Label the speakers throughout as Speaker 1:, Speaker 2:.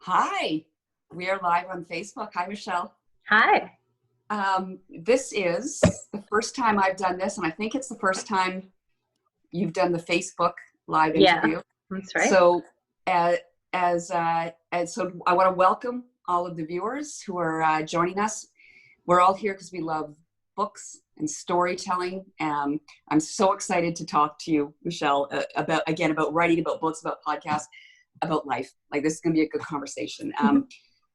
Speaker 1: Hi, we are live on Facebook. Hi, Michelle.
Speaker 2: Hi.
Speaker 1: This is the first time I've done this, and I think it's the first time you've done the Facebook live
Speaker 2: Yeah,
Speaker 1: interview.
Speaker 2: that's right.
Speaker 1: So, so I want to welcome all of the viewers who are joining us. We're all here because we love books and storytelling. I'm so excited to talk to you, Michelle, about writing, about books, about podcasts, about life. Like, this is going to be a good conversation.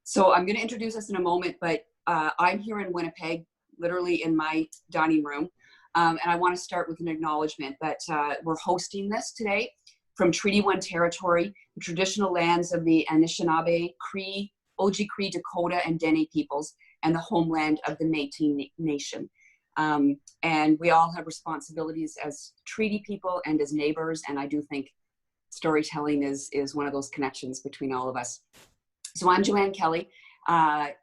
Speaker 1: So I'm going to introduce us in a moment, but I'm here in Winnipeg, literally in my dining room. And I want to start with an acknowledgement that we're hosting this today from Treaty 1 territory, the traditional lands of the Anishinaabe, Cree, Oji-Cree, Dakota, and Dene peoples, and the homeland of the Métis Nation. And we all have responsibilities as treaty people and as neighbors, and I do think storytelling is one of those connections between all of us. So I'm Joanne Kelly. That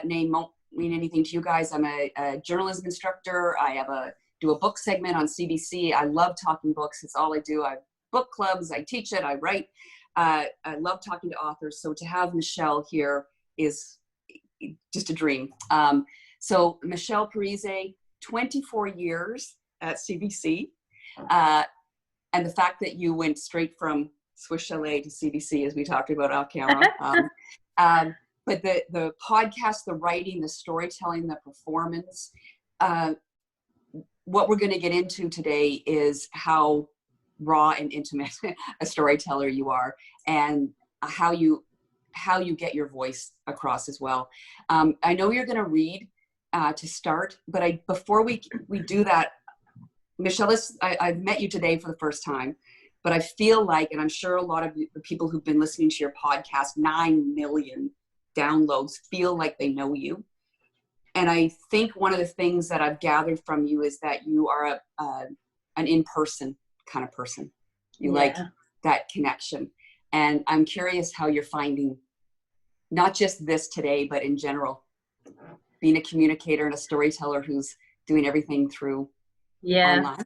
Speaker 1: name won't mean anything to you guys. I'm a journalism instructor. Do a book segment on CBC. I love talking books. It's all I do. I have book clubs. I teach it. I write. I love talking to authors. So to have Michelle here is just a dream. So Michelle Parise, 24 years at CBC. And the fact that you went straight from Swiss Chalet to CBC, as we talked about off camera. But the podcast, the writing, the storytelling, the performance, what we're going to get into today is how raw and intimate a storyteller you are, and how you get your voice across as well. I know you're going to read to start, but before we do that, Michelle, I've met you today for the first time, but I feel like, and I'm sure a lot of the people who've been listening to your podcast, 9 million downloads, feel like they know you. And I think one of the things that I've gathered from you is that you are an in-person kind of person. You like that connection. And I'm curious how you're finding not just this today, but in general, being a communicator and a storyteller who's doing everything through online.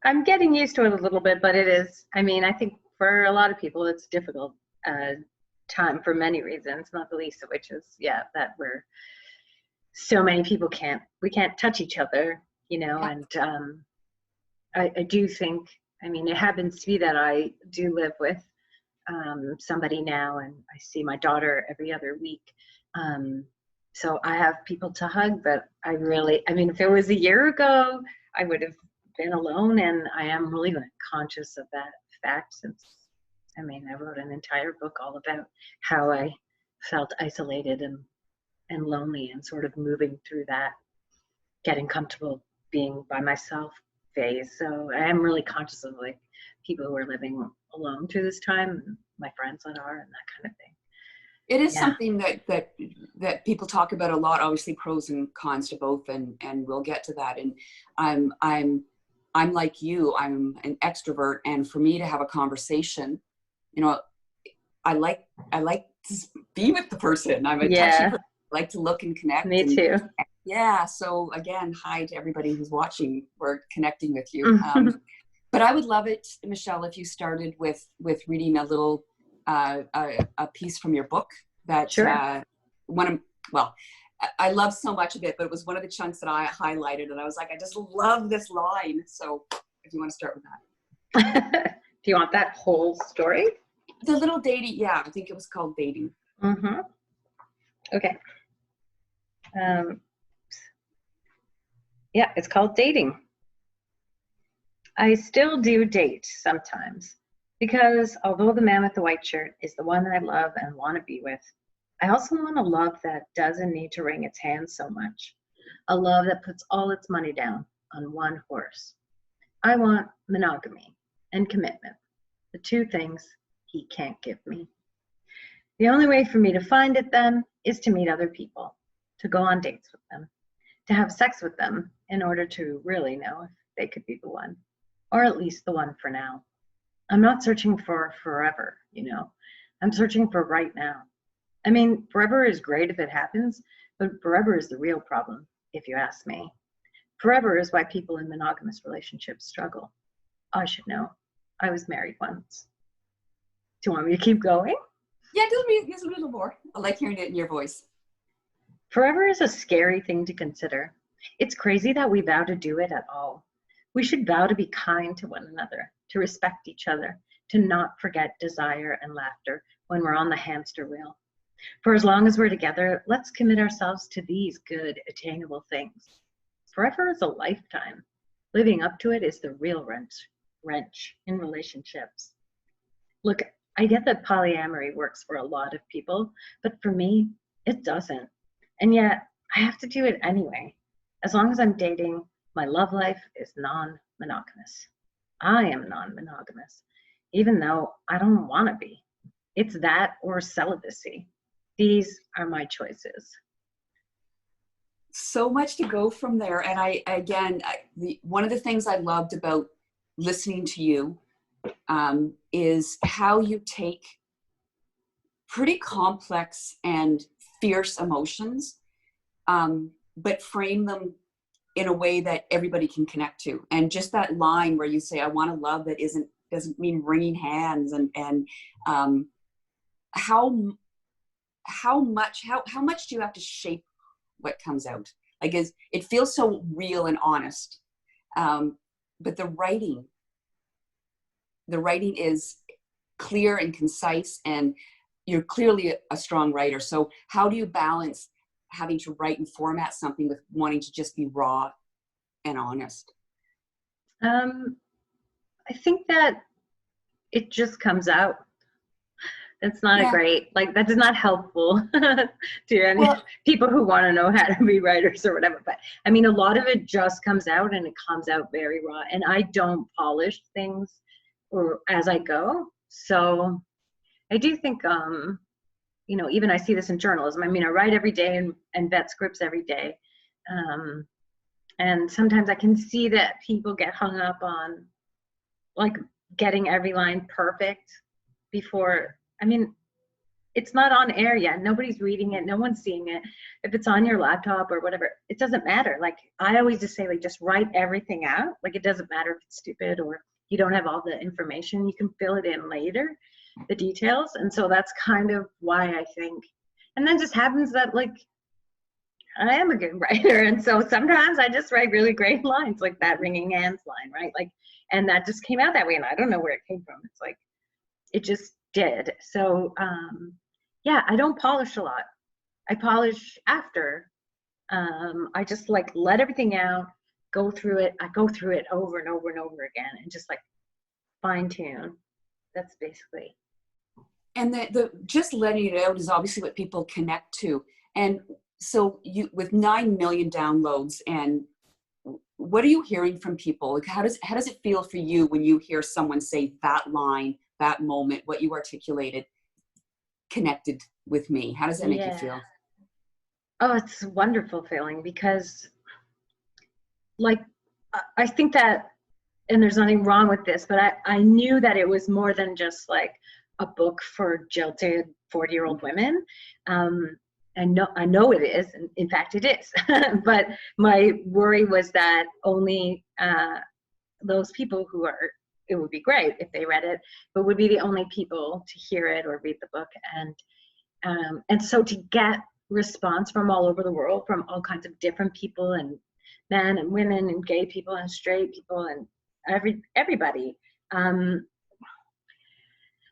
Speaker 2: I'm getting used to it a little bit, but it is, I mean, I think for a lot of people it's a difficult time for many reasons, not the least of which is that we're so many people we can't touch each other, and I do think, I mean, it happens to be that I do live with somebody now, and I see my daughter every other week. So I have people to hug, but I mean, if it was a year ago, I would have been alone, and I am really conscious of that fact since, I mean, I wrote an entire book all about how I felt isolated and lonely, and sort of moving through that, getting comfortable being by myself phase. So I am really conscious of like people who are living alone through this time, my friends that are, and that kind of thing.
Speaker 1: It is something that people talk about a lot, obviously pros and cons to both, and we'll get to that. And I'm like you, I'm an extrovert, and for me to have a conversation, I like to be with the person. I'm a touchy person. I like to look and connect.
Speaker 2: Me too.
Speaker 1: Yeah. So again, hi to everybody who's watching. We're connecting with you. But I would love it, Michelle, if you started with reading a little a piece from your book that I love so much of it, but it was one of the chunks that I highlighted, and I was like, I just love this line. So if you want to start with
Speaker 2: that. Do you want that whole story?
Speaker 1: The little dating, I think it was called Dating.
Speaker 2: Mm-hmm. Okay. It's called Dating. I still do date sometimes, because although the man with the white shirt is the one I love and want to be with, I also want a love that doesn't need to wring its hands so much. A love that puts all its money down on one horse. I want monogamy and commitment, the two things he can't give me. The only way for me to find it then is to meet other people, to go on dates with them, to have sex with them in order to really know if they could be the one, or at least the one for now. I'm not searching for forever, I'm searching for right now. I mean, forever is great if it happens, but forever is the real problem, if you ask me. Forever is why people in monogamous relationships struggle. I should know. I was married once. Do you want me to keep going?
Speaker 1: Yeah, just a little more. I like hearing it in your voice.
Speaker 2: Forever is a scary thing to consider. It's crazy that we vow to do it at all. We should vow to be kind to one another, to respect each other, to not forget desire and laughter when we're on the hamster wheel. For as long as we're together, let's commit ourselves to these good, attainable things. Forever is a lifetime. Living up to it is the real wrench in relationships. Look, I get that polyamory works for a lot of people, but for me, it doesn't. And yet, I have to do it anyway. As long as I'm dating, my love life is non-monogamous. I am non-monogamous, even though I don't want to be. It's that or celibacy. These are my choices.
Speaker 1: So much to go from there. And one of the things I loved about listening to you is how you take pretty complex and fierce emotions, but frame them in a way that everybody can connect to. And just that line where you say, I want a love that doesn't mean wringing hands, and how much do you have to shape what comes out? Like, it feels so real and honest. But the writing is clear and concise, and you're clearly a strong writer. So how do you balance having to write and format something with wanting to just be raw and honest?
Speaker 2: I think that it just comes out. It's not a great, like, that is not helpful to any people who want to know how to be writers or whatever. But I mean, a lot of it just comes out, and it comes out very raw. And I don't polish things or as I go. So I do think, even I see this in journalism. I mean, I write every day and vet scripts every day. And sometimes I can see that people get hung up on like getting every line perfect before. I mean, it's not on air yet. Nobody's reading it. No one's seeing it. If it's on your laptop or whatever, it doesn't matter. Like, I always just say, like, just write everything out. Like, it doesn't matter if it's stupid or you don't have all the information. You can fill it in later, the details. And so that's kind of why I think. And then just happens that, like, I am a good writer. And so sometimes I just write really great lines, like that wringing hands line, right? Like, and that just came out that way. And I don't know where it came from. It's like, it just did. So I don't polish a lot. I polish after. I just like let everything out, go through it. I go through it over and over and over again, and just like fine tune. That's basically.
Speaker 1: And the just letting it out is obviously what people connect to. And so you, with 9 million downloads, and what are you hearing from people? Like, how does it feel for you when you hear someone say that line, that moment, what you articulated, connected with me? How does that make you feel?
Speaker 2: Oh, it's a wonderful feeling, because like, I think that, and there's nothing wrong with this, but I knew that it was more than just like a book for jilted 40-year-old women. I know it is, and in fact it is. But my worry was that only those people who are, it would be great if they read it, but would be the only people to hear it or read the book. And so to get response from all over the world, from all kinds of different people, and men and women and gay people and straight people and everybody,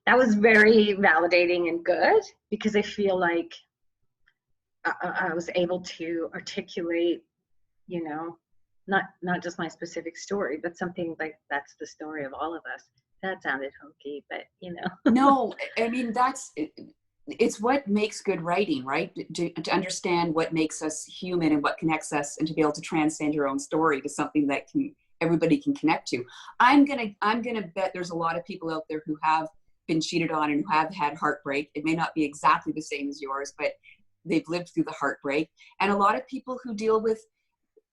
Speaker 2: that was very validating and good, because I feel like I was able to articulate, not just my specific story, but something like that's the story of all of us. That sounded hokey, but
Speaker 1: No, I mean, it's what makes good writing, right? To understand what makes us human and what connects us, and to be able to transcend your own story to something that everybody can connect to. I'm gonna bet there's a lot of people out there who have been cheated on and who have had heartbreak. It may not be exactly the same as yours, but they've lived through the heartbreak. And a lot of people who deal with,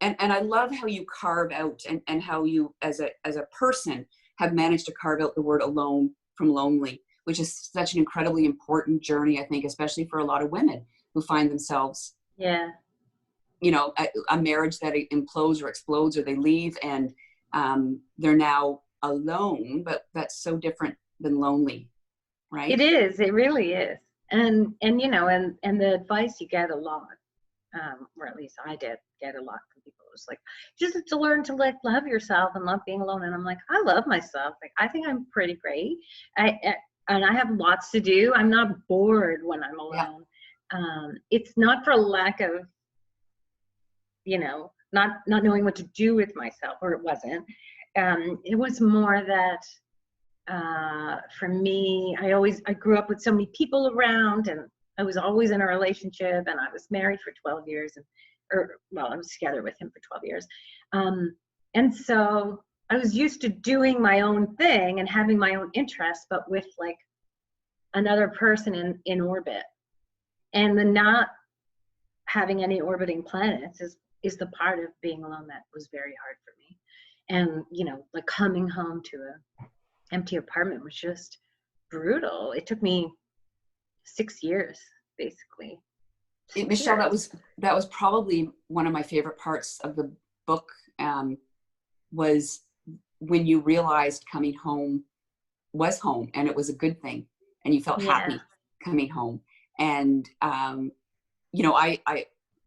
Speaker 1: and I love how you carve out, and how you as a person have managed to carve out the word alone from lonely, which is such an incredibly important journey, I think, especially for a lot of women who find themselves, a marriage that implodes or explodes, or they leave and they're now alone, but that's so different than lonely, right?
Speaker 2: It is. It really is. And you know, and the advice you get a lot, or at least I did get a lot from people. It was like, just to learn to like love yourself and love being alone. And I'm like, I love myself. Like, I think I'm pretty great. And I have lots to do. I'm not bored when I'm alone. Yeah. It's not for lack of, you know, not knowing what to do with myself, or it wasn't. It was more that for me, I grew up with so many people around, and I was always in a relationship, and I was married for 12 years, I was together with him for 12 years. And so I was used to doing my own thing and having my own interests, but with like another person in orbit. And the not having any orbiting planets is the part of being alone that was very hard for me. And, you know, like coming home to a empty apartment was just brutal. It took me 6 years, basically.
Speaker 1: Michelle, that was probably one of my favorite parts of the book, was when you realized coming home was home, and it was a good thing, and you felt happy coming home. And you know, I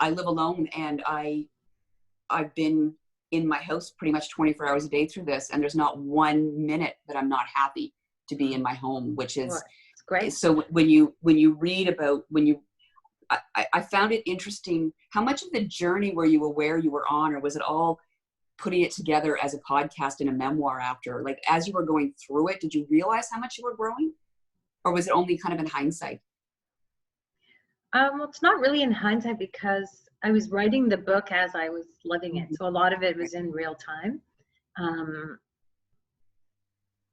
Speaker 1: live alone, and I've been in my house pretty much 24 hours a day through this, and there's not 1 minute that I'm not happy to be in my home, which is
Speaker 2: great.
Speaker 1: So when you read about I found it interesting how much of the journey were you aware you were on, or was it all putting it together as a podcast and a memoir after? Like, as you were going through it, did you realize how much you were growing, or was it only kind of in hindsight?
Speaker 2: Well, it's not really in hindsight, because I was writing the book as I was living it. So a lot of it was in real time.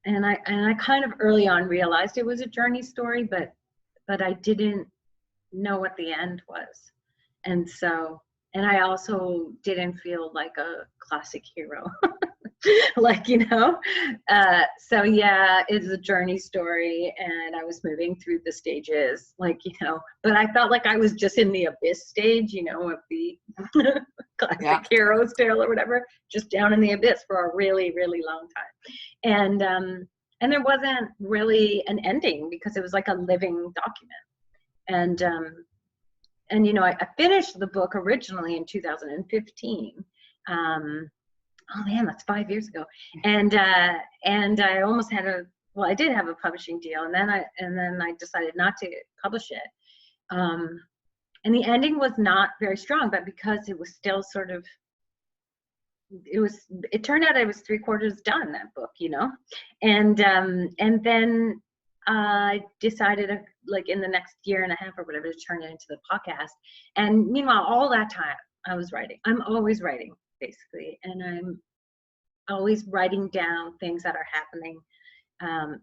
Speaker 2: And I kind of early on realized it was a journey story, but I didn't know what the end was. And I also didn't feel like a classic hero. Like, you know, so yeah, it's a journey story, and I was moving through the stages, like, you know, but I felt like I was just in the abyss stage, you know, of the classic hero's tale or whatever, just down in the abyss for a really, really long time. And there wasn't really an ending, because it was like a living document. And you know, I finished the book originally in 2015. Oh man, that's 5 years ago. And I almost had I did have a publishing deal, and then I decided not to publish it. And the ending was not very strong, but because it was still sort of, it turned out I was 3/4 done, that book, you know. And then I decided, like, in the next year and a half or whatever, to turn it into the podcast. And meanwhile, all that time I was writing. I'm always writing, basically, and I'm always writing down things that are happening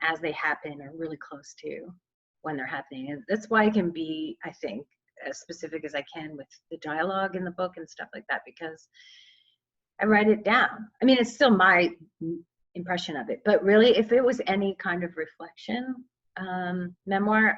Speaker 2: as they happen, or really close to when they're happening. And that's why I can be, I think, as specific as I can with the dialogue in the book and stuff like that, because I write it down. I mean, it's still my impression of it, but really, if it was any kind of reflection memoir,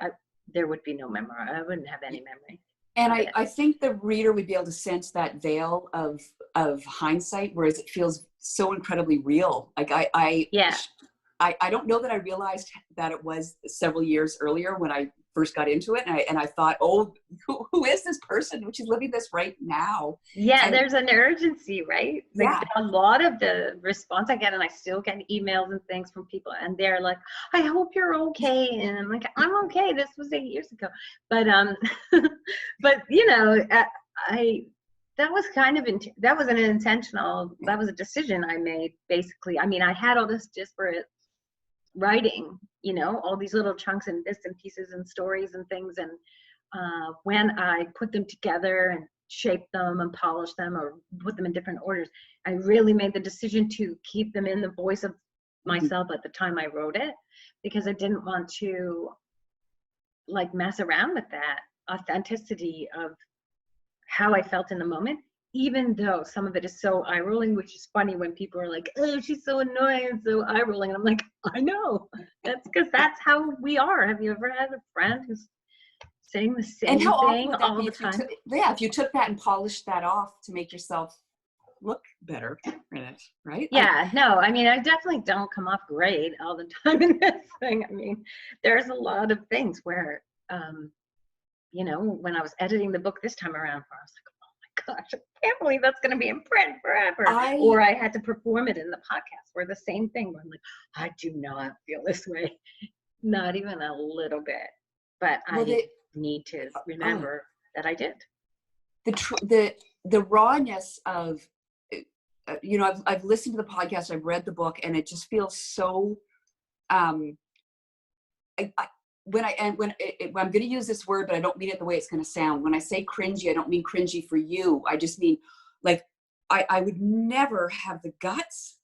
Speaker 2: there would be no memoir. I wouldn't have any memory.
Speaker 1: And I think the reader would be able to sense that veil of hindsight, whereas it feels so incredibly real. Like I don't know that I realized that it was several years earlier when I first got into it, and I thought, oh, who is this person? She's living this right now.
Speaker 2: Yeah,
Speaker 1: and
Speaker 2: there's an urgency, right? Like, a lot of the response I get, and I still get emails and things from people, and they're like, I hope you're okay. And I'm like, I'm okay. This was 8 years ago. But but you know, that was kind of that was a decision I made, basically. I mean, I had all this disparate writing, you know, all these little chunks and bits and pieces and stories and things, and when I put them together and shaped them and polished them, or put them in different orders, I really made the decision to keep them in the voice of myself at the time I wrote it, because I didn't want to, like, mess around with that authenticity of how I felt in the moment, even though some of it is so eye-rolling, which is funny when people are like, oh, she's so annoying and so eye-rolling. And I'm like, I know. That's because that's how we are. Have you ever had a friend who's saying the same thing all the time?
Speaker 1: If you took that and polished that off to make yourself look better in it, right?
Speaker 2: Yeah, no, I mean, I definitely don't come off great all the time in this thing. I mean, there's a lot of things where you know, when I was editing the book this time around, I was like, oh my gosh, I can't believe that's going to be in print forever. Or I had to perform it in the podcast, where the same thing, where I'm like, I do not feel this way, not even a little bit. But I need to remember that I did.
Speaker 1: The rawness of, you know, I've listened to the podcast, I've read the book, and it just feels so. I'm going to use this word, but I don't mean it the way it's going to sound. When I say cringy, I don't mean cringy for you. I just mean, like, I would never have the guts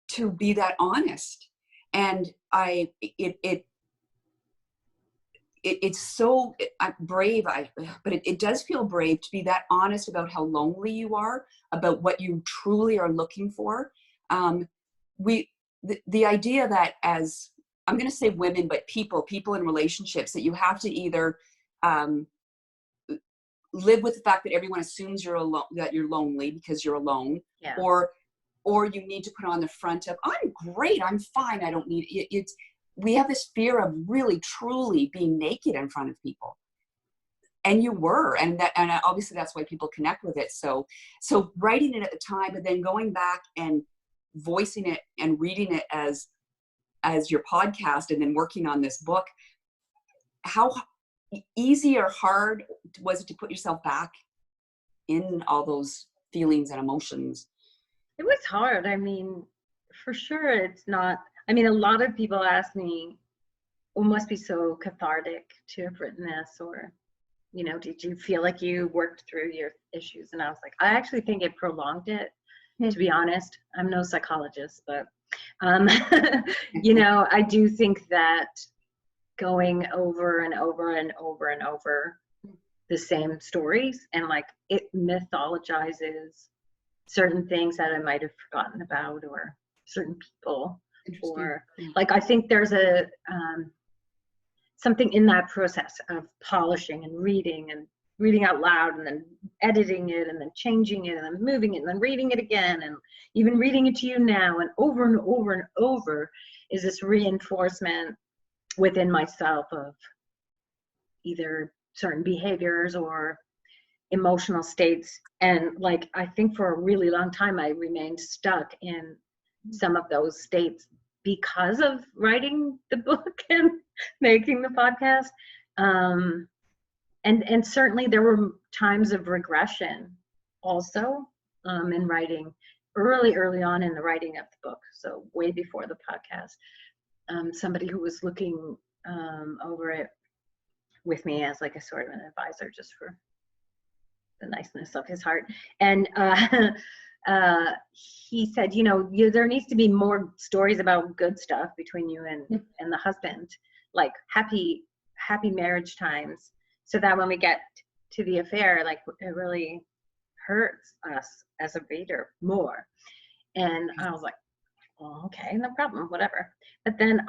Speaker 1: to be that honest. And it's so brave. But it does feel brave to be that honest about how lonely you are, about what you truly are looking for. The idea that, as I'm going to say women, but people in relationships, that you have to either live with the fact that everyone assumes you're alone, that you're lonely because you're alone,
Speaker 2: yeah.
Speaker 1: or you need to put on the front of, I'm great, I'm fine, I don't need it. We have this fear of really truly being naked in front of people, and you were, and obviously that's why people connect with it. So writing it at the time, but then going back and voicing it and reading it as your podcast, and then working on this book, how easy or hard was it to put yourself back in all those feelings and emotions?
Speaker 2: It was hard. I mean, for sure, it's not. I mean, a lot of people ask me, "Oh, it must be so cathartic to have written this," or, you know, did you feel like you worked through your issues? And I was like, I actually think it prolonged it. To be honest, I'm no psychologist, but you know, I do think that going over and over and over and over the same stories, and like, it mythologizes certain things that I might have forgotten about, or certain people, or like, I think there's a something in that process of polishing and reading out loud, and then editing it, and then changing it, and then moving it, and then reading it again, and even reading it to you now, and over and over and over, is this reinforcement within myself of either certain behaviors or emotional states. And like, I think for a really long time I remained stuck in some of those states because of writing the book and making the podcast. And certainly there were times of regression also in writing, early on in the writing of the book, so way before the podcast. Somebody who was looking over it with me as like a sort of an advisor, just for the niceness of his heart, and he said, you know, there needs to be more stories about good stuff between you and the husband, like happy marriage times, so that when we get to the affair, like, it really hurts us as a reader more. And I was like, well, okay, no problem, whatever. But then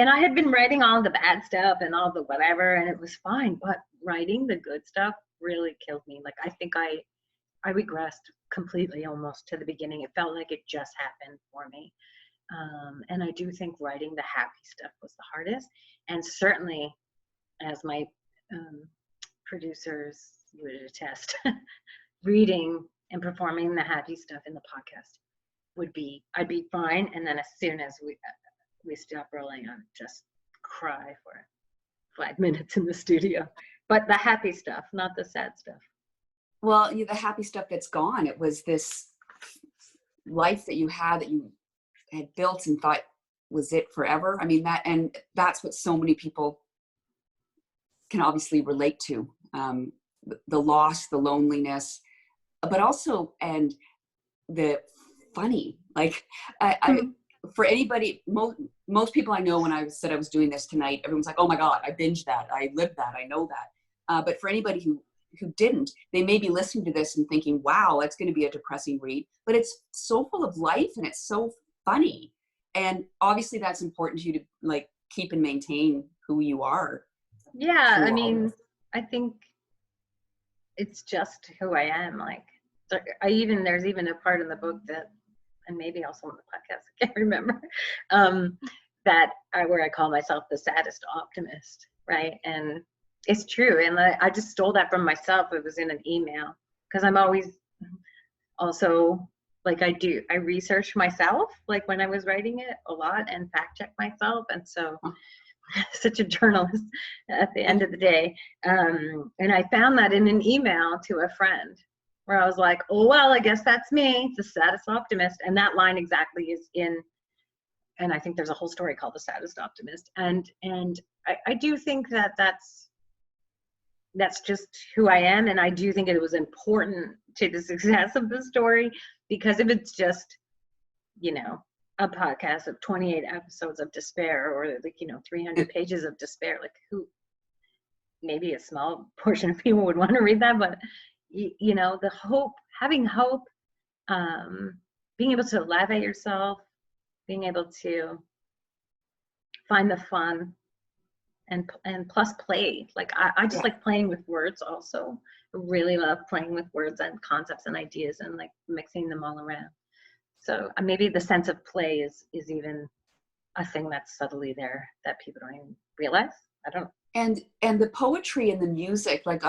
Speaker 2: and I had been writing all the bad stuff and all the whatever, and it was fine, but writing the good stuff really killed me. Like, I think I regressed completely, almost to the beginning. It felt like it just happened for me. And I do think writing the happy stuff was the hardest. And certainly, as my producers would attest, reading and performing the happy stuff in the podcast I'd be fine. And then as soon as we stop rolling, I'd just cry for 5 minutes in the studio. But the happy stuff, not the sad stuff.
Speaker 1: Well, the happy stuff that's gone. It was this life that you had built and thought was it forever. I mean, that's what so many people can obviously relate to. The loss, the loneliness, but also, and the funny, like, for anybody, most people I know, when I said I was doing this tonight, everyone's like, oh my God, I binged that, I lived that, I know that. But for anybody who didn't, they may be listening to this and thinking, wow, that's going to be a depressing read. But it's so full of life, and it's so funny. And obviously that's important to you to, like, keep and maintain who you are.
Speaker 2: Yeah, I mean, I think it's just who I am. Like, there's even a part in the book that, and maybe also on the podcast, I can't remember, where I call myself the saddest optimist, right? And it's true. And I just stole that from myself. It was in an email, because I'm always also, like, I research myself, like when I was writing it a lot, and fact check myself. And so such a journalist at the end of the day. And I found that in an email to a friend, where I was like, oh, well, I guess that's me, the saddest optimist. And that line exactly is in, and I think there's a whole story called The Saddest Optimist. And I do think that that's just who I am. And I do think it was important to the success of the story, because if it's just, you know, a podcast of 28 episodes of despair, or like, you know, 300 pages of despair, like, who, maybe a small portion of people would want to read that, but you know, the hope, having hope, being able to laugh at yourself, being able to find the fun, and plus play. Like, I just like playing with words also. I really love playing with words and concepts and ideas, and like mixing them all around. So maybe the sense of play is even a thing that's subtly there that people don't even realize. I don't know.
Speaker 1: And the poetry and the music, like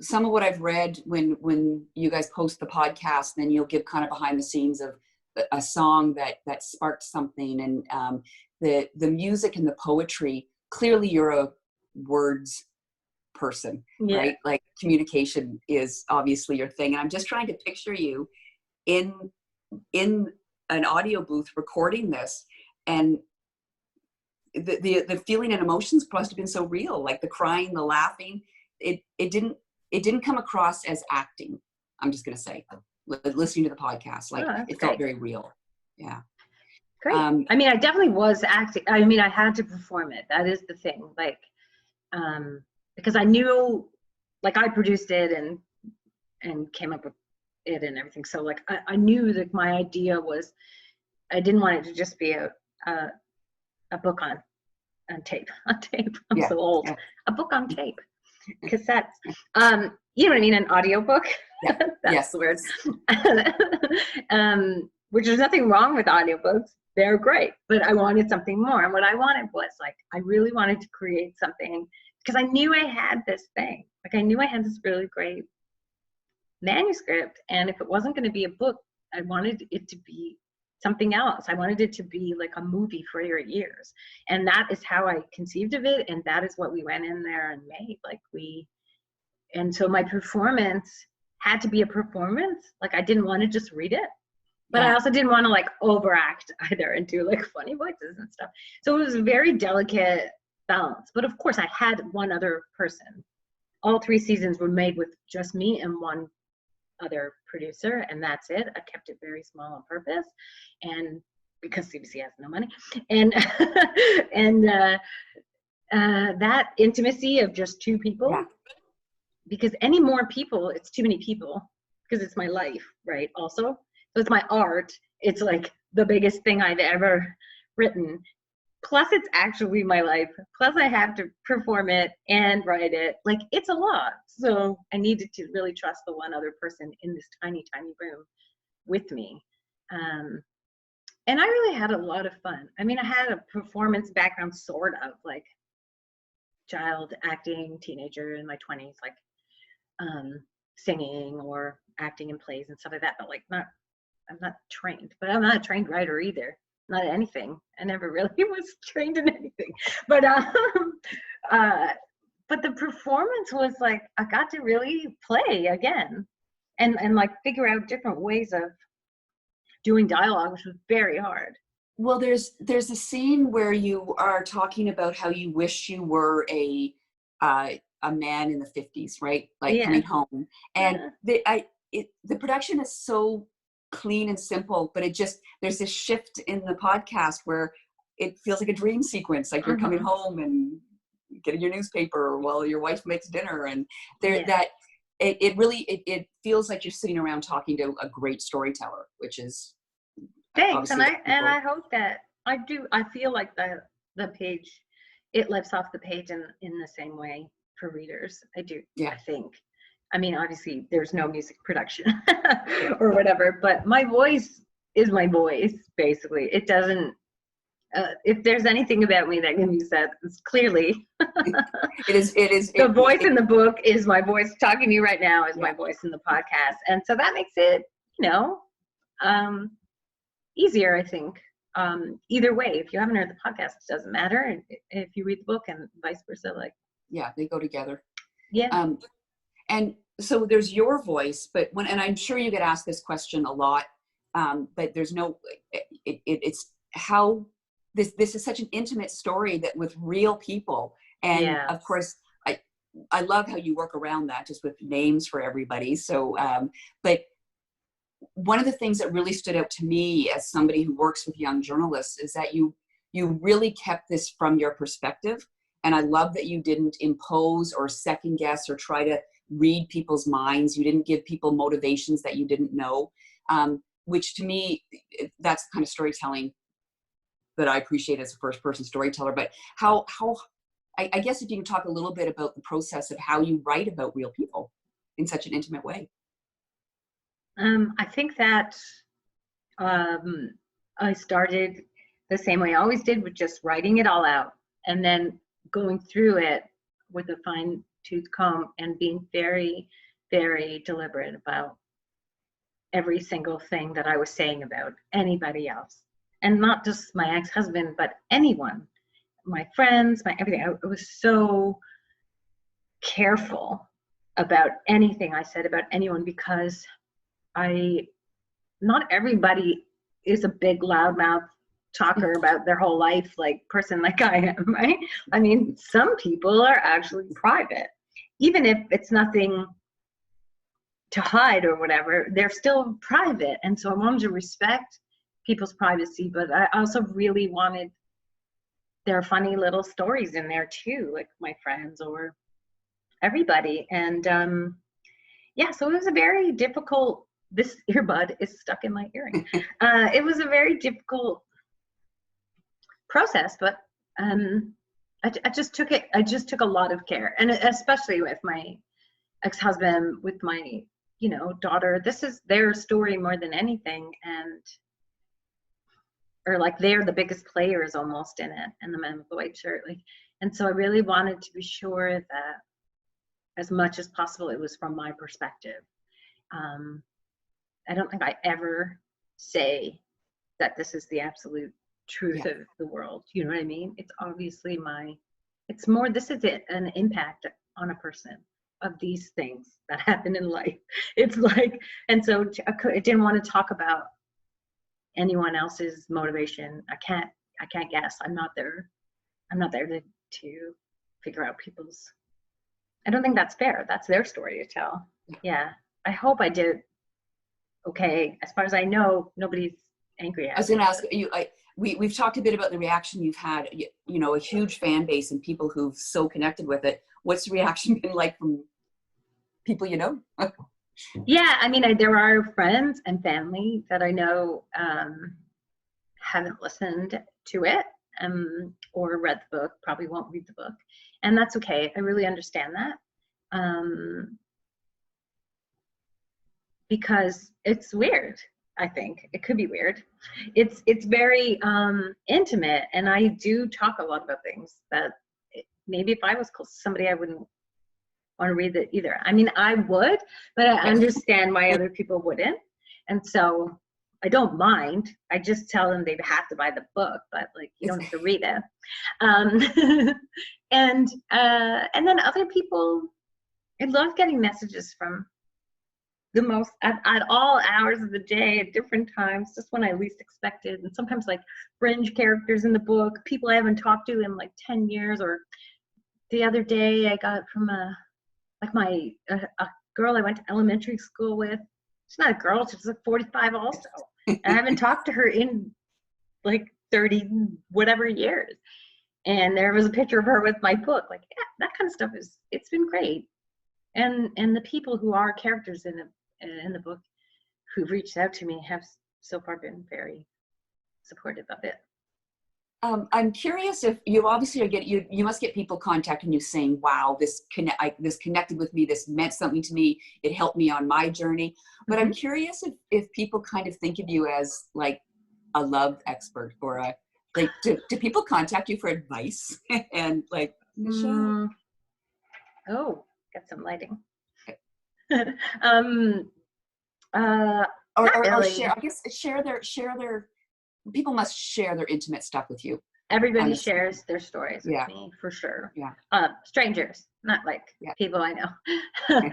Speaker 1: some of what I've read when you guys post the podcast, then you'll give kind of behind the scenes of a song that sparked something, and the music and the poetry. Clearly, you're a words person, right? Like, communication is obviously your thing. And I'm just trying to picture you in an audio booth recording this, and the feeling and emotions must have been so real, like the crying, the laughing. It didn't come across as acting. I'm just going to say, listening to the podcast, like, it felt very real. Yeah.
Speaker 2: Great. I mean, I definitely was acting. I mean, I had to perform it. That is the thing. Like, because I knew, like, I produced it and came up with it and everything. So like, I knew that my idea was, I didn't want it to just be a book on tape. I'm so old. Yeah. A book on tape, cassettes. You know what I mean? An audiobook.
Speaker 1: Yeah.
Speaker 2: That's the word. Which there's nothing wrong with audiobooks. They're great, but I wanted something more. And what I wanted was, like, I really wanted to create something, because I knew I had this thing. Like, I knew I had this really great manuscript, and if it wasn't going to be a book, I wanted it to be something else. I wanted it to be like a movie for your ears, and that is how I conceived of it, and that is what we went in there and made. And so my performance had to be a performance. Like, I didn't want to just read it, but I also didn't want to like overact either and do like funny voices and stuff. So it was a very delicate balance. But of course, I had one other person. All 3 seasons were made with just me and one other producer, and that's it. I kept it very small on purpose, and because CBC has no money, and that intimacy of just 2 people, because any more people, it's too many people, because it's my life, right? Also, so it's my art. It's like the biggest thing I've ever written. Plus, it's actually my life. Plus, I have to perform it and write it. Like, it's a lot. So I needed to really trust the one other person in this tiny, tiny room with me. And I really had a lot of fun. I mean, I had a performance background, sort of, like child acting, teenager in my 20s, like singing or acting in plays and stuff like that. But like, I'm not trained. But I'm not a trained writer either. Not anything. I never really was trained in anything. But the performance was like, I got to really play again, and like figure out different ways of doing dialogue, which was very hard.
Speaker 1: Well, there's a scene where you are talking about how you wish you were a man in the 50s, right? Like coming home, and the production is so clean and simple, but there's this shift in the podcast where it feels like a dream sequence, like you're coming home and getting your newspaper while your wife makes dinner, and it feels like you're sitting around talking to a great storyteller, which is
Speaker 2: thanks. And I hope that I feel like the page, it lifts off the page in the same way for readers. I do. I think. I mean, obviously, there's no music production or whatever, but my voice is my voice, basically. It doesn't, if there's anything about me that can be said, it's clearly
Speaker 1: it is
Speaker 2: the voice in the book is my voice talking to you right now is
Speaker 1: Yeah.
Speaker 2: my voice in the podcast. And so that makes it, easier, I think. Either way, if you haven't heard the podcast, it doesn't matter. And if you read the book and vice versa, like,
Speaker 1: yeah, they go together.
Speaker 2: yeah.
Speaker 1: And so there's your voice, and I'm sure you get asked this question a lot, but there's no, it's how this is such an intimate story that with real people. And
Speaker 2: Yeah.
Speaker 1: of course, I love how you work around that just with names for everybody. So, but one of the things that really stood out to me as somebody who works with young journalists is that you really kept this from your perspective. And I love that you didn't impose or second guess or try to read people's minds. You didn't give people motivations that you didn't know, which to me, that's the kind of storytelling that I appreciate as a first person storyteller. But I guess if you can talk a little bit about the process of how you write about real people in such an intimate way.
Speaker 2: I think that I started the same way I always did, with just writing it all out and then going through it with a fine tooth comb and being very, very deliberate about every single thing that I was saying about anybody else. And not just my ex-husband, but anyone, my friends, my everything. I was so careful about anything I said about anyone, because not everybody is a big loudmouth talker about their whole life, like person like I am, right? I mean, some people are actually private, even if it's nothing to hide or whatever, they're still private. And so I wanted to respect people's privacy, but I also really wanted their funny little stories in there too, like my friends or everybody. And yeah, so it was a very difficult, this earbud is stuck in my earring. It was a very difficult process, but I just took a lot of care, and especially with my ex-husband, with my daughter. This is their story more than anything, or like they're the biggest players almost in it, and the man with the white shirt, like. And so I really wanted to be sure that as much as possible it was from my perspective. I don't think I ever say that this is the absolute truth of the world. You know what I mean? It's obviously it's more, this is an impact on a person of these things that happen in life. It's like, and so I didn't want to talk about anyone else's motivation. I can't guess. I'm not there to figure out people's. I don't think that's fair. That's their story to tell. Yeah. I hope I did okay. As far as I know, nobody's angry at me.
Speaker 1: I was going to ask you, we've talked a bit about the reaction you've had, a huge fan base and people who've so connected with it. What's the reaction been like from people you know?
Speaker 2: Yeah, I mean, there are friends and family that I know haven't listened to it or read the book, probably won't read the book. And that's okay. I really understand that. Because it's weird. I think it could be weird. It's very intimate, and I do talk a lot about things that maybe if I was close to somebody, I wouldn't want to read it either. I mean, I would, but I understand why other people wouldn't, and so I don't mind. I just tell them they have to buy the book, but like you don't have to read it. And then other people, I love getting messages from the most at all hours of the day at different times, just when I least expected. And sometimes like fringe characters in the book, people I haven't talked to in like 10 years. Or the other day I got from a girl I went to elementary school with. She's not a girl, she's like 45 also. And I haven't talked to her in like 30 whatever years. And there was a picture of her with my book. Like, yeah, that kind of stuff it's been great. And the people who are characters in the book who've reached out to me have so far been very supportive of it.
Speaker 1: I'm curious if you obviously you must get people contacting you saying, wow, this connected with me, this meant something to me, it helped me on my journey. But I'm curious if people kind of think of you as like a love expert or Like, do people contact you for advice? And like, Michelle?
Speaker 2: Oh, got some lighting. um,
Speaker 1: Or
Speaker 2: not really.
Speaker 1: share, I guess, share their, people must share their intimate stuff with you.
Speaker 2: Everybody shares their stories with
Speaker 1: Yeah.
Speaker 2: me, for sure.
Speaker 1: Yeah.
Speaker 2: Strangers, not like people I know.
Speaker 1: Okay.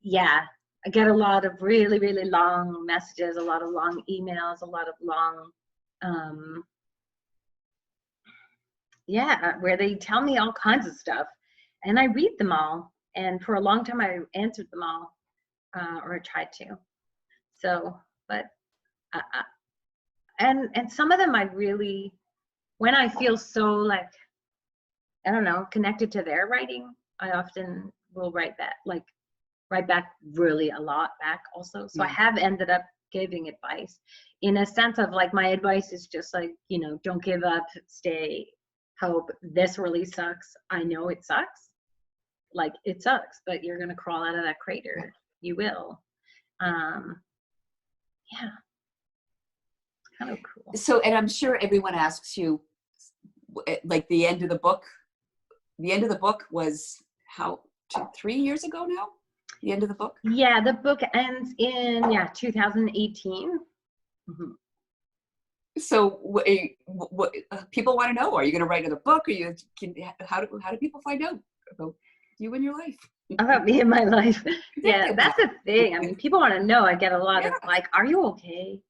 Speaker 2: Yeah, I get a lot of really, really long messages, a lot of long emails, a lot of long, where they tell me all kinds of stuff, and I read them all. And for a long time, I answered them all, or I tried to. So, but, and some of them I really, when I feel so like, I don't know, connected to their writing, I often will write back really a lot back also. So I have ended up giving advice in a sense of like, my advice is just like, don't give up, stay, hope. This really sucks. I know it sucks. Like, it sucks, but you're going to crawl out of that crater. You will. Yeah. Kind of cool.
Speaker 1: So, and I'm sure everyone asks you, like, the end of the book was how, 3 years ago now? The end of the book?
Speaker 2: Yeah, the book ends in 2018. Mm-hmm.
Speaker 1: So what people want to know, are you going to write another book? How do people find out about you and your life?
Speaker 2: About me and my life. Yeah, that's the thing. I mean, people want to know. I get a lot of like, are you okay?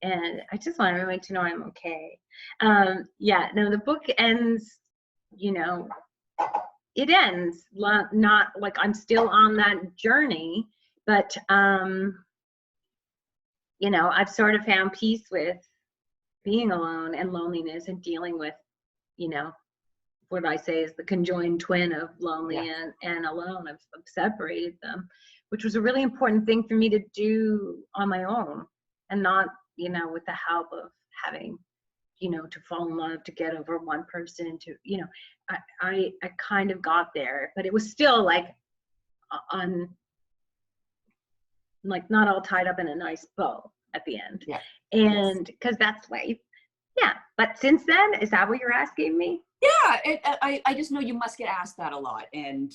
Speaker 2: And I just want everyone to know I'm okay. No, the book ends, it ends not like I'm still on that journey, but I've sort of found peace with being alone and loneliness, and dealing with, what I say is the conjoined twin of lonely and alone. I've separated them, which was a really important thing for me to do on my own, and not, with the help of having, to fall in love, to get over one person, to, I kind of got there, but it was still like like not all tied up in a nice bow at the end.
Speaker 1: Yeah.
Speaker 2: And because that's life. Yeah. But since then, is that what you're asking me?
Speaker 1: Yeah. I just know you must get asked that a lot. And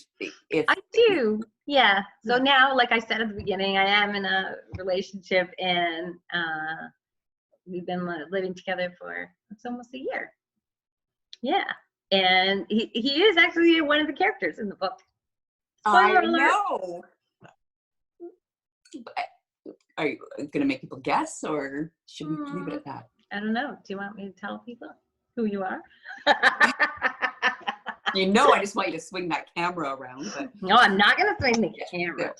Speaker 1: if
Speaker 2: I do. Yeah. So now, like I said at the beginning, I am in a relationship, and we've been living together for, it's almost a year. Yeah. And he is actually one of the characters in the book.
Speaker 1: Spoiler alert. Know. Are you going to make people guess, or should we leave it at that?
Speaker 2: I don't know. Do you want me to tell people who you are?
Speaker 1: I just want you to swing that camera around. But
Speaker 2: no, I'm not going to swing the camera.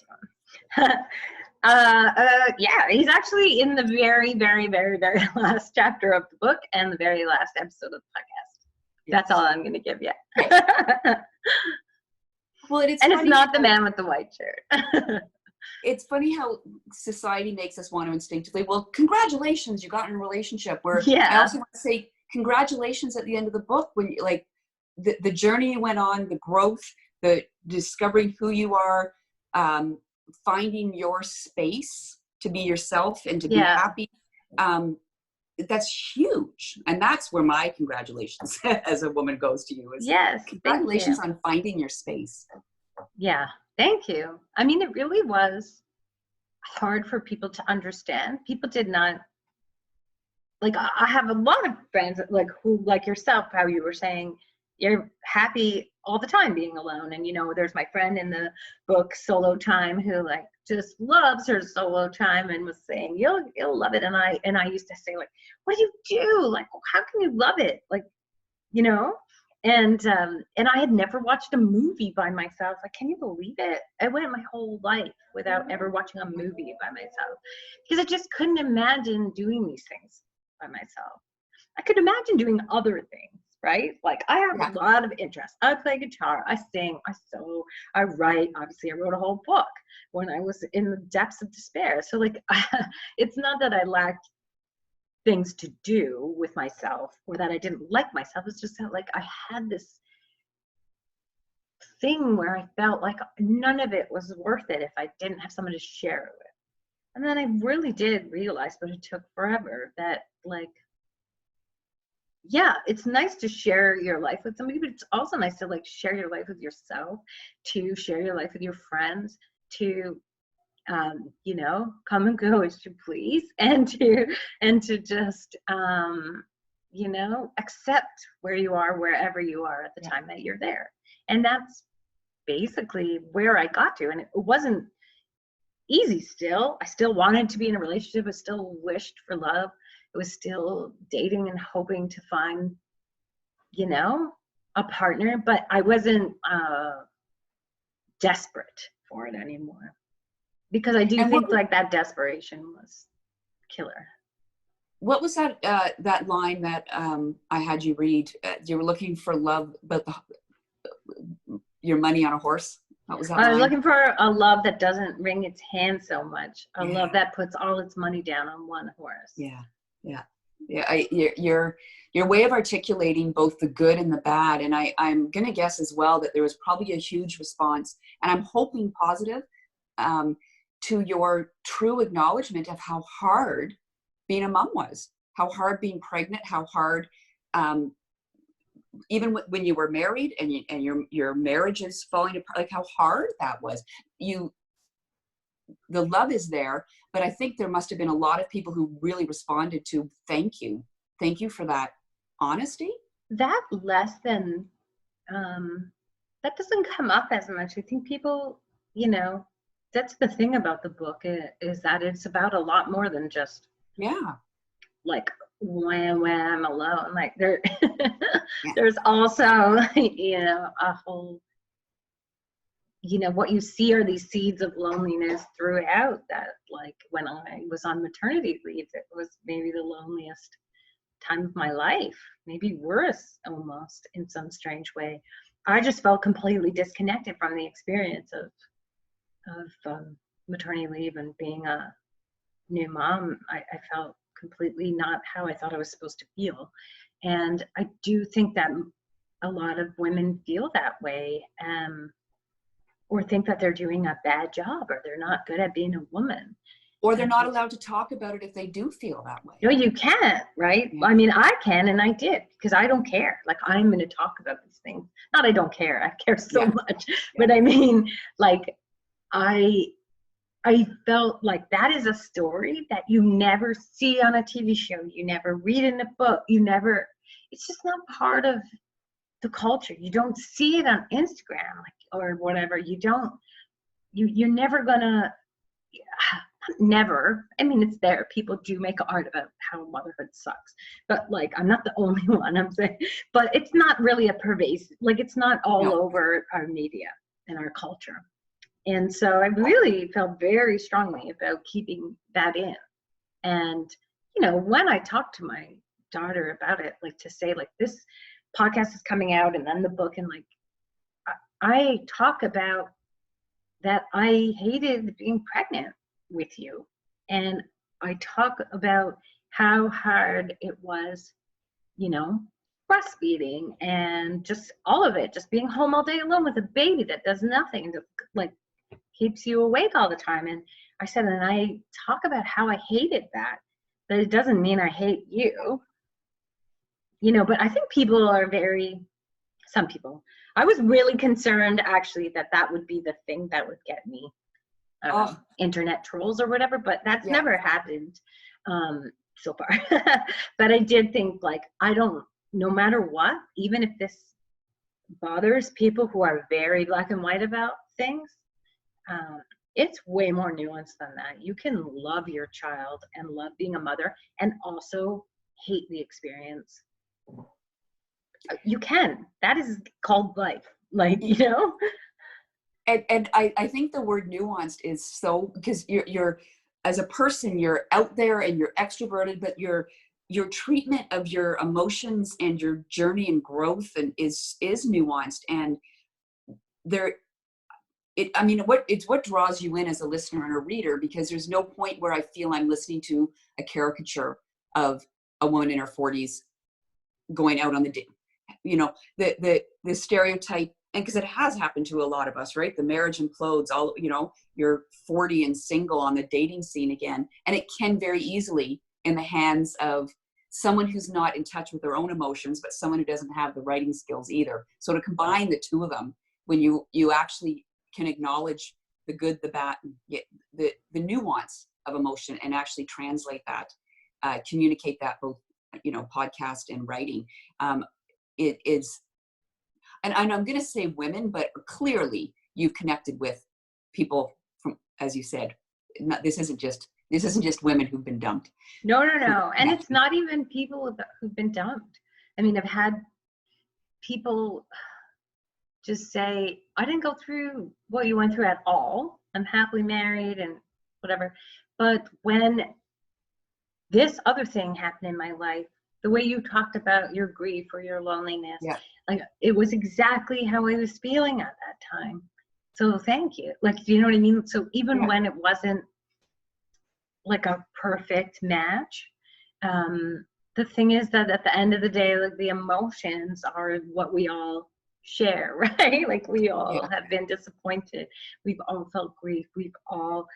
Speaker 2: He's actually in the very, very, very, very last chapter of the book and the very last episode of the podcast. Yes. That's all I'm going to give you.
Speaker 1: Well, it's
Speaker 2: not the man with the white shirt.
Speaker 1: It's funny how society makes us want to instinctively, well, congratulations, you got in a relationship. Where I also want to say congratulations at the end of the book, when you, like, the journey you went on, the growth, the discovering who you are, finding your space to be yourself and to be happy. That's huge. And that's where my congratulations as a woman goes to you. Is congratulations on finding your space.
Speaker 2: Yeah. Thank you. I mean, it really was hard for people to understand. People did not, like, I have a lot of friends like who, like yourself, how you were saying, you're happy all the time being alone. And, there's my friend in the book, Solo Time, who like just loves her solo time and was saying, you'll love it. And I used to say, like, what do you do? Like, how can you love it? Like, and I had never watched a movie by myself. Like, can you believe it? I went my whole life without ever watching a movie by myself, because I just couldn't imagine doing these things by myself. I could imagine doing other things, right? Like, I have a lot of interests. I play guitar, I sing, I sew, I write. Obviously, I wrote a whole book when I was in the depths of despair. So, like, it's not that I lacked things to do with myself or that I didn't like myself. It's just that, like, I had this thing where I felt like none of it was worth it if I didn't have someone to share it with. And then I really did realize, but it took forever, that, like, yeah, it's nice to share your life with somebody, but it's also nice to like share your life with yourself, to share your life with your friends, to you know, come and go as you please, and to just you know, accept where you are, wherever you are at the time that you're there. And that's basically where I got to. And it wasn't easy still. I still wanted to be in a relationship. I still wished for love. It was still dating and hoping to find, you know, a partner, but I wasn't desperate for it anymore. Because I do think like that desperation was killer.
Speaker 1: What was that that line that I had you read? You were looking for love, but your money on a horse. What was that
Speaker 2: I was
Speaker 1: line?
Speaker 2: looking for a love that doesn't wring its hand so much. A love that puts all its money down on one horse.
Speaker 1: Yeah, yeah, yeah. Your way of articulating both the good and the bad, and I'm gonna guess as well that there was probably a huge response, and I'm hoping positive, to your true acknowledgement of how hard being a mom was, how hard being pregnant, how hard, even when you were married and your marriage is falling apart, like how hard that was. The love is there, but I think there must have been a lot of people who really responded to thank you for that honesty.
Speaker 2: That less than that doesn't come up as much. I think people, you know, that's the thing about the book is that it's about a lot more than just like when I'm alone. Like there's also, you know, a whole, you know, what you see are these seeds of loneliness throughout that. Like when I was on maternity leave, it was maybe the loneliest time of my life, maybe worse almost in some strange way. I just felt completely disconnected from the experience of maternity leave and being a new mom. I felt completely not how I thought I was supposed to feel. And I do think that a lot of women feel that way, or think that they're doing a bad job, or they're not good at being a woman.
Speaker 1: Or they're not allowed to talk about it if they do feel that way.
Speaker 2: No, you can't, right? I mean, I can, and I did, because I don't care. Like, I'm going to talk about these things. Not I don't care. I care so much. But I mean, like, I felt like that is a story that you never see on a TV show. You never read in a book. It's just not part of the culture. You don't see it on Instagram, like, or whatever. You're never gonna, never. I mean, it's there. People do make art about how motherhood sucks, but like, I'm not the only one. I'm saying, but it's not really a pervasive, like, it's not all over our media and our culture. And so I really felt very strongly about keeping that in. And, you know, when I talked to my daughter about it, like, to say, like, this podcast is coming out and then the book, and like, I talk about that I hated being pregnant with you. And I talk about how hard it was, you know, breastfeeding and just all of it, just being home all day alone with a baby that does nothing, just like keeps you awake all the time. And I said, and I talk about how I hated that, but it doesn't mean I hate you, you know. But I think people are some people, I was really concerned actually that would be the thing that would get me internet trolls or whatever, but that's never happened so far. But I did think, like, no matter what, even if this bothers people who are very black and white about things, it's way more nuanced than that. You can love your child and love being a mother and also hate the experience. You can. That is called life. Like, you know?
Speaker 1: And I think the word nuanced is so, because you're as a person, you're out there and you're extroverted, but your treatment of your emotions and your journey and growth is nuanced. And it's what draws you in as a listener and a reader, because there's no point where I feel I'm listening to a caricature of a woman in her 40s going out on the day, you know, the stereotype. And because it has happened to a lot of us, right? The marriage implodes, all, you know, you're 40 and single on the dating scene again. And it can very easily, in the hands of someone who's not in touch with their own emotions, but someone who doesn't have the writing skills either. So to combine the two of them, when you actually can acknowledge the good, the bad, the nuance of emotion, and actually translate that, communicate that both, podcast and writing, it is, and I'm going to say women, but clearly you've connected with people from, as you said, this isn't just women who've been dumped.
Speaker 2: No. And it's not even people who've been dumped. I mean, I've had people just say, I didn't go through what you went through at all. I'm happily married and whatever. But when this other thing happened in my life, the way you talked about your grief or your loneliness, like it was exactly how I was feeling at that time. So thank you. Like, do you know what I mean? So even when it wasn't like a perfect match, the thing is that at the end of the day, like the emotions are what we all share, right? Like we all have been disappointed. We've all felt grief. We've all,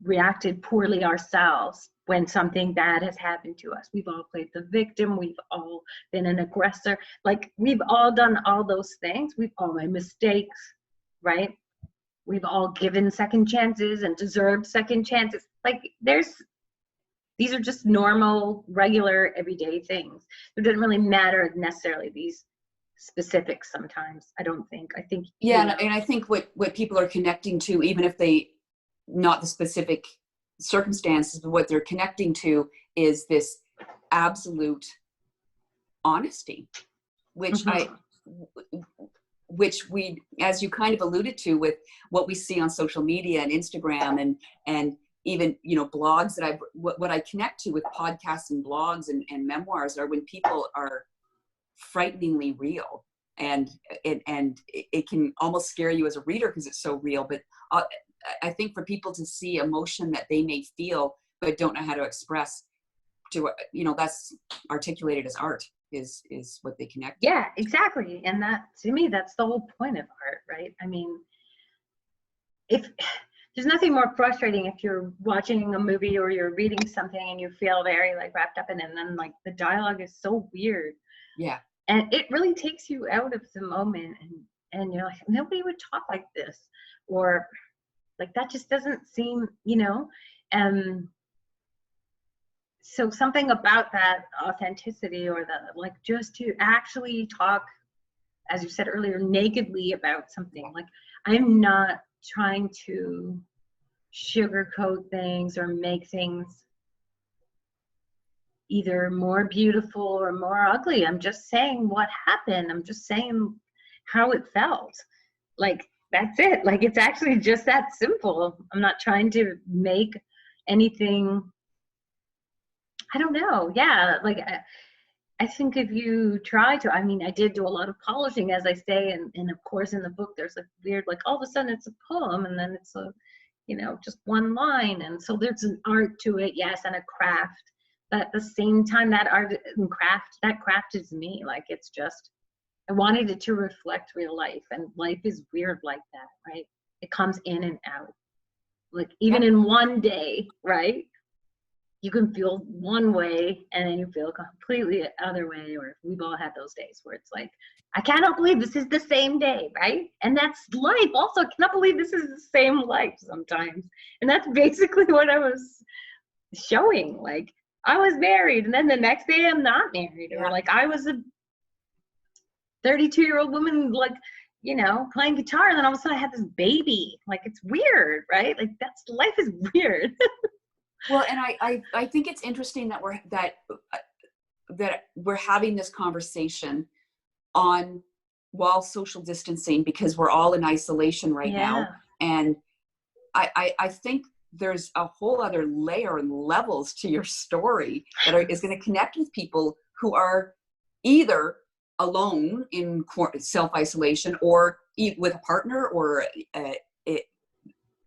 Speaker 2: reacted poorly ourselves when something bad has happened to us. We've all played the victim. We've all been an aggressor. Like we've all done all those things. We've all made mistakes, right? We've all given second chances and deserved second chances. Like these are just normal, regular, everyday things. It doesn't really matter necessarily these specifics sometimes, I don't think. I think
Speaker 1: and I think what people are connecting to, even if they not the specific circumstances, but what they're connecting to is this absolute honesty, which which we, as you kind of alluded to with what we see on social media and Instagram and even, blogs that what I connect to with podcasts and blogs and memoirs are when people are frighteningly real, and it can almost scare you as a reader because it's so real. But I think for people to see emotion that they may feel but don't know how to express, that's articulated as art is what they connect to.
Speaker 2: Yeah, exactly. And that, to me, that's the whole point of art, right? I mean, if there's nothing more frustrating if you're watching a movie or you're reading something and you feel very like wrapped up in it, and then like the dialogue is so weird.
Speaker 1: Yeah.
Speaker 2: And it really takes you out of the moment, and you're like, nobody would talk like this, or like that just doesn't seem, so something about that authenticity, or the like, just to actually talk, as you said earlier, nakedly about something. Like I'm not trying to sugarcoat things or make things either more beautiful or more ugly. I'm just saying what happened. I'm just saying how it felt. Like that's it. Like it's actually just that simple. I'm not trying to make anything, I don't know. Yeah, like I think if you try to, I mean, I did do a lot of polishing, as I say, and of course in the book there's a weird, like all of a sudden it's a poem and then it's a, just one line, and so there's an art to it, yes, and a craft. But at the same time, that art and that craft is me. Like it's just, I wanted it to reflect real life, and life is weird like that, right? It comes in and out. Like even in one day, right? You can feel one way and then you feel completely the other way. Or we've all had those days where it's like, I cannot believe this is the same day, right? And that's life. Also, I cannot believe this is the same life sometimes. And that's basically what I was showing. Like I was married and then the next day I'm not married. Or like I was a 32-year-old woman, like, playing guitar, and then all of a sudden I had this baby. Like it's weird, right? Like life is weird.
Speaker 1: Well, and I think it's interesting that we're having this conversation while social distancing, because we're all in isolation right now. And I think there's a whole other layer and levels to your story that is going to connect with people who are either alone in self-isolation or with a partner, or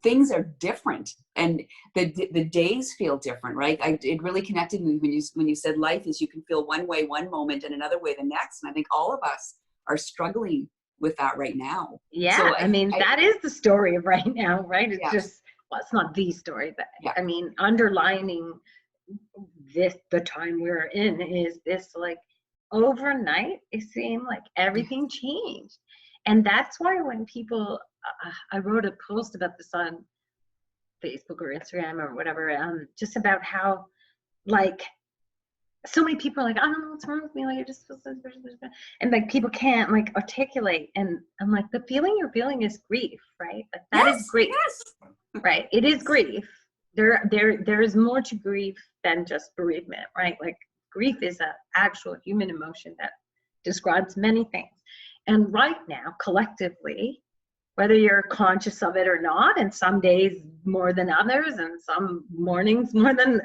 Speaker 1: things are different, and the days feel different, right? It really connected me when you said life is, you can feel one way one moment and another way the next, and I think all of us are struggling with that right now.
Speaker 2: Yeah, so I mean that is the story of right now, right? It's just, well, it's not the story, but I mean underlining the time we're in is this, like, overnight, it seemed like everything changed. And that's why when people, I wrote a post about this on Facebook or Instagram or whatever, just about how, like, so many people are like, I don't know what's wrong with me. Like, I just feel so, and like people can't like articulate. And I'm like, the feeling you're feeling is grief, right? Like that is grief, right? It is grief. There is more to grief than just bereavement, right? Like grief is an actual human emotion that describes many things. And right now, collectively, whether you're conscious of it or not, and some days more than others, and some mornings more than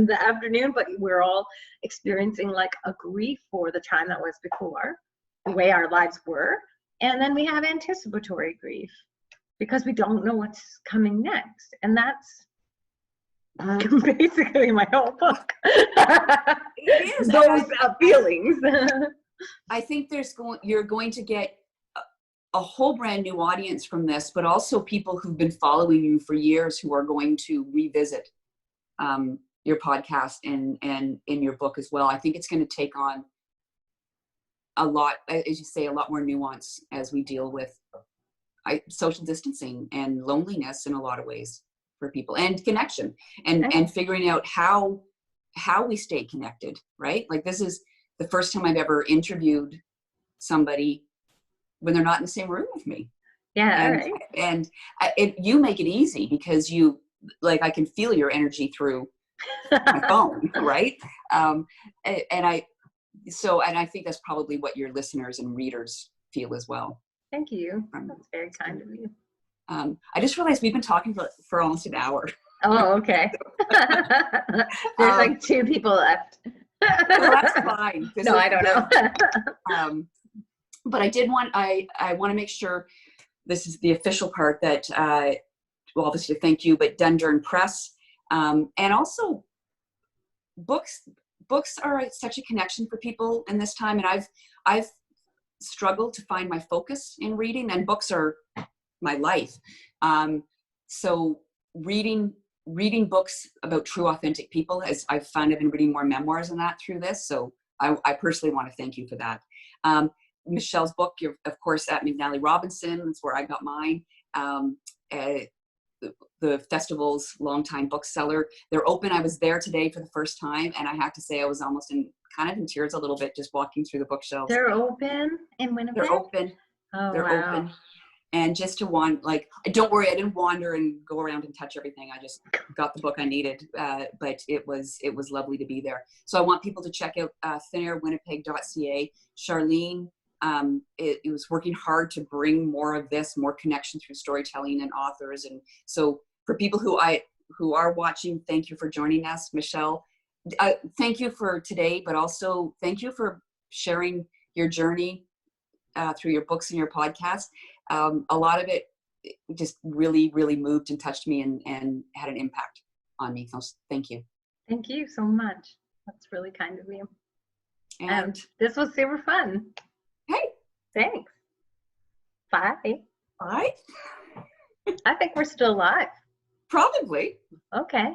Speaker 2: the afternoon, but we're all experiencing like a grief for the time that was before, the way our lives were. And then we have anticipatory grief because we don't know what's coming next. And that's basically my whole book.
Speaker 1: It is.
Speaker 2: Those feelings.
Speaker 1: I think you're going to get a whole brand new audience from this, but also people who've been following you for years who are going to revisit your podcast and in your book as well. I think it's going to take on a lot, as you say, a lot more nuance as we deal with social distancing and loneliness in a lot of ways for people, and connection, and figuring out how we stay connected, right? Like this is the first time I've ever interviewed somebody when they're not in the same room with me.
Speaker 2: Yeah.
Speaker 1: And you make it easy because you, like, I can feel your energy through my phone, right? And I think that's probably what your listeners and readers feel as well.
Speaker 2: Thank you. That's very kind of you.
Speaker 1: I just realized we've been talking for almost an hour.
Speaker 2: Oh, okay. There's like 2 people left.
Speaker 1: Well, that's fine.
Speaker 2: I don't know.
Speaker 1: But I want to make sure this is the official part that, well, obviously thank you, but Dundurn Press, and also books are such a connection for people in this time. And I've struggled to find my focus in reading, and books are my life. So reading books about true, authentic people, as I've found, I've been reading more memoirs and that through this. So I personally want to thank you for that. Michelle's book, you're of course at McNally Robinson. That's where I got mine. The festival's longtime bookseller. They're open. I was there today for the first time, and I have to say I was almost in tears a little bit just walking through the bookshelves.
Speaker 2: They're open in Winnipeg?
Speaker 1: They're open.
Speaker 2: Oh,
Speaker 1: they're
Speaker 2: wow.
Speaker 1: open. And just to don't worry, I didn't wander and go around and touch everything. I just got the book I needed, but it was lovely to be there. So I want people to check out thinairwinnipeg.ca. Charlene, it was working hard to bring more of this, more connection through storytelling and authors. And so for people who are watching, thank you for joining us. Michelle, thank you for today, but also thank you for sharing your journey through your books and your podcast. A lot of it just really, really moved and touched me and had an impact on me. So thank you.
Speaker 2: Thank you so much. That's really kind of you.
Speaker 1: And
Speaker 2: this was super fun.
Speaker 1: Hey.
Speaker 2: Thanks. Bye.
Speaker 1: Bye.
Speaker 2: I think we're still live.
Speaker 1: Probably.
Speaker 2: Okay.